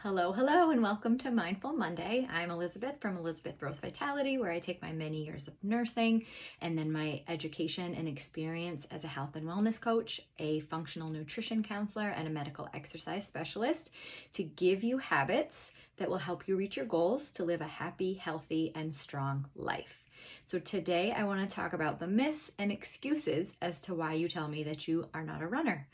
Hello, hello, and welcome to Mindful Monday. I'm Elizabeth from Elizabeth Rose Vitality, where I take my many years of nursing and then my education and experience as a health and wellness coach, a functional nutrition counselor, and a medical exercise specialist to give you habits that will help you reach your goals to live a happy, healthy, and strong life. So today I want to talk about the myths and excuses as to why you tell me that you are not a runner.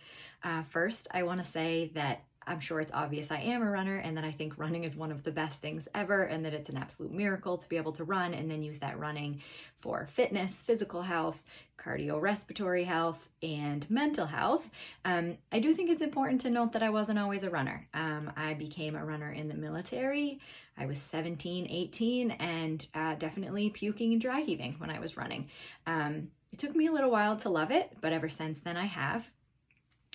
First, I want to say that I'm sure it's obvious I am a runner and that I think running is one of the best things ever and that it's an absolute miracle to be able to run and then use that running for fitness, physical health, cardiorespiratory health, and mental health. I do think it's important to note that I wasn't always a runner. I became a runner in the military. I was 17, 18, and definitely puking and dry heaving when I was running. It took me a little while to love it, but ever since then I have.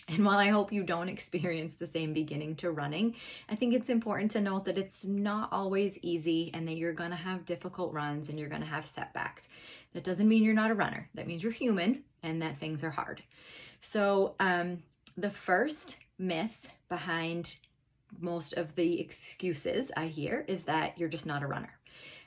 And while I hope you don't experience the same beginning to running, I think it's important to note that it's not always easy and that you're going to have difficult runs and you're going to have setbacks. That doesn't mean you're not a runner. That means you're human and that things are hard. So the first myth behind most of the excuses I hear is that you're just not a runner.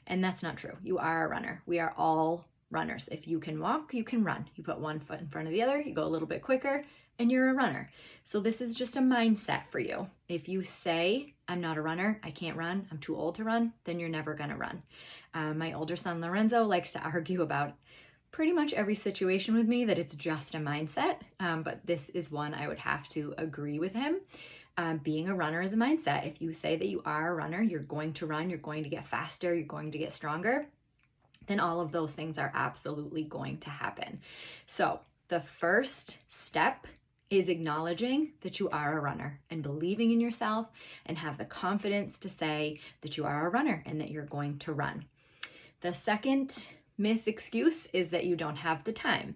And that's not true. You are a runner. We are all runners. If you can walk, you can run. You put one foot in front of the other, you go a little bit quicker, and you're a runner. So this is just a mindset for you. If you say, I'm not a runner, I can't run, I'm too old to run, then you're never gonna run. My older son, Lorenzo, likes to argue about pretty much every situation with me that it's just a mindset, but this is one I would have to agree with him. Being a runner is a mindset. If you say that you are a runner, you're going to run, you're going to get faster, you're going to get stronger, then all of those things are absolutely going to happen. So the first step is acknowledging that you are a runner and believing in yourself and have the confidence to say that you are a runner and that you're going to run. The second myth excuse is that you don't have the time.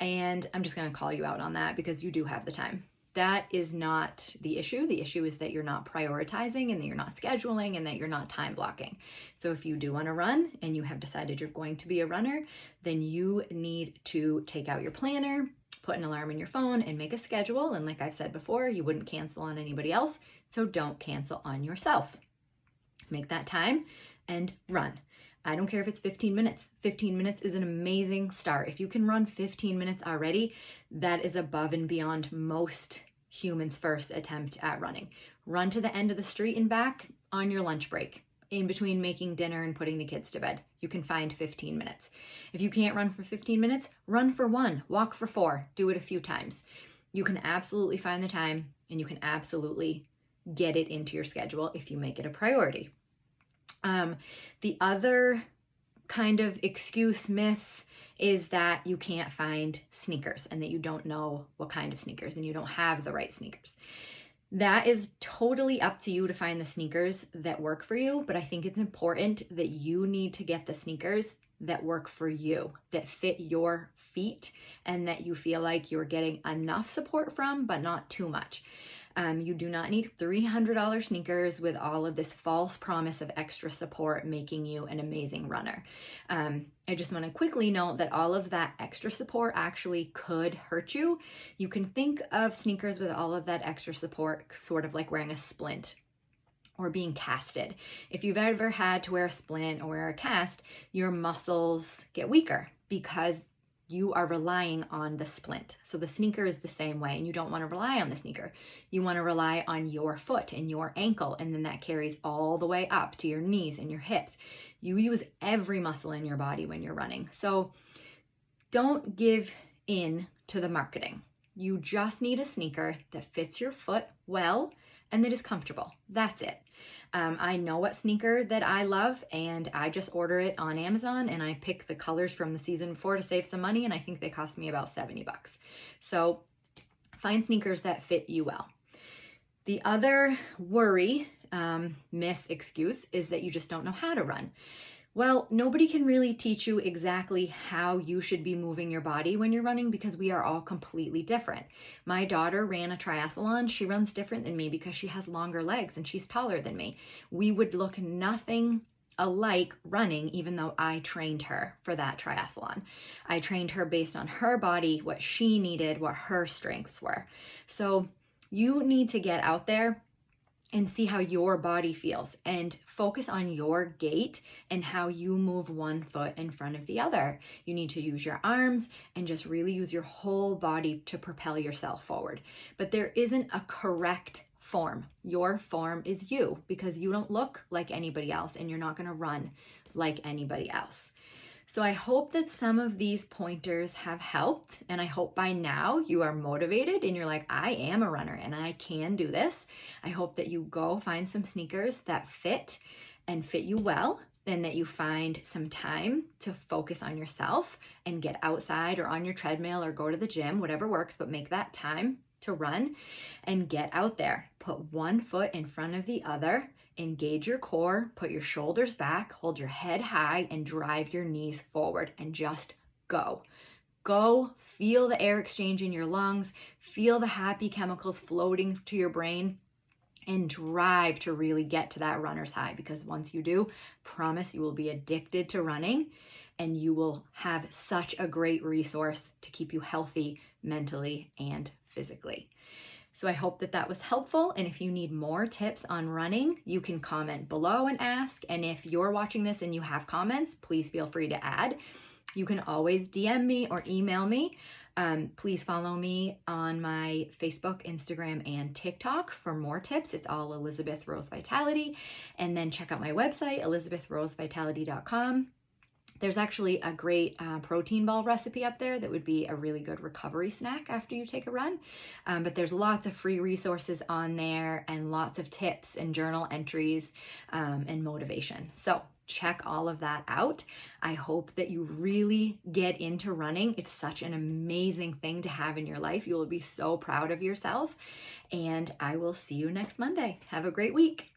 And I'm just going to call you out on that because you do have the time. That is not the issue. The issue is that you're not prioritizing and that you're not scheduling and that you're not time blocking. So if you do want to run and you have decided you're going to be a runner, then you need to take out your planner, put an alarm in your phone, and make a schedule. And like I've said before, you wouldn't cancel on anybody else, so don't cancel on yourself. Make that time and run. I don't care if it's 15 minutes. 15 minutes is an amazing start. If you can run 15 minutes already, that is above and beyond most humans' first attempt at running. Run to the end of the street and back on your lunch break, in between making dinner and putting the kids to bed. You can find 15 minutes. If you can't run for 15 minutes, run for 1, walk for 4, do it a few times. You can absolutely find the time and you can absolutely get it into your schedule if you make it a priority. The other kind of excuse myth is that you can't find sneakers and that you don't know what kind of sneakers and you don't have the right sneakers. That is totally up to you to find the sneakers that work for you, but I think it's important that you need to get the sneakers that work for you, that fit your feet, and that you feel like you're getting enough support from, but not too much. You do not need $300 sneakers with all of this false promise of extra support making you an amazing runner. I just want to quickly note that all of that extra support actually could hurt you. You can think of sneakers with all of that extra support sort of like wearing a splint or being casted. If you've ever had to wear a splint or wear a cast, your muscles get weaker because you are relying on the splint. So the sneaker is the same way, and you don't want to rely on the sneaker. You want to rely on your foot and your ankle, and then that carries all the way up to your knees and your hips. You use every muscle in your body when you're running. So don't give in to the marketing. You just need a sneaker that fits your foot well and that is comfortable. That's it. I know what sneaker that I love, and I just order it on Amazon, and I pick the colors from the season before to save some money, and I think they cost me about $70. So find sneakers that fit you well. The other worry, myth, excuse is that you just don't know how to run. Well, nobody can really teach you exactly how you should be moving your body when you're running because we are all completely different. My daughter ran a triathlon. She runs different than me because she has longer legs and she's taller than me. We would look nothing alike running, even though I trained her for that triathlon. I trained her based on her body, what she needed, what her strengths were. So you need to get out there and see how your body feels and focus on your gait and how you move one foot in front of the other. You need to use your arms and just really use your whole body to propel yourself forward. But there isn't a correct form. Your form is you, because you don't look like anybody else and you're not going to run like anybody else. So I hope that some of these pointers have helped, and I hope by now you are motivated and you're like, I am a runner and I can do this. I hope that you go find some sneakers that fit and fit you well, and that you find some time to focus on yourself and get outside or on your treadmill or go to the gym, whatever works, but make that time to run and get out there. Put one foot in front of the other. Engage your core, put your shoulders back, hold your head high, and drive your knees forward, and just go. Go, feel the air exchange in your lungs, feel the happy chemicals floating to your brain, and drive to really get to that runner's high, because once you do, promise you will be addicted to running, and you will have such a great resource to keep you healthy mentally and physically. So I hope that that was helpful. And if you need more tips on running, you can comment below and ask. And if you're watching this and you have comments, please feel free to add. You can always DM me or email me. Please follow me on my Facebook, Instagram, and TikTok for more tips. It's all Elizabeth Rose Vitality. And then check out my website, elizabethrosevitality.com. There's actually a great protein ball recipe up there that would be a really good recovery snack after you take a run. But there's lots of free resources on there and lots of tips and journal entries and motivation. So check all of that out. I hope that you really get into running. It's such an amazing thing to have in your life. You will be so proud of yourself. And I will see you next Monday. Have a great week.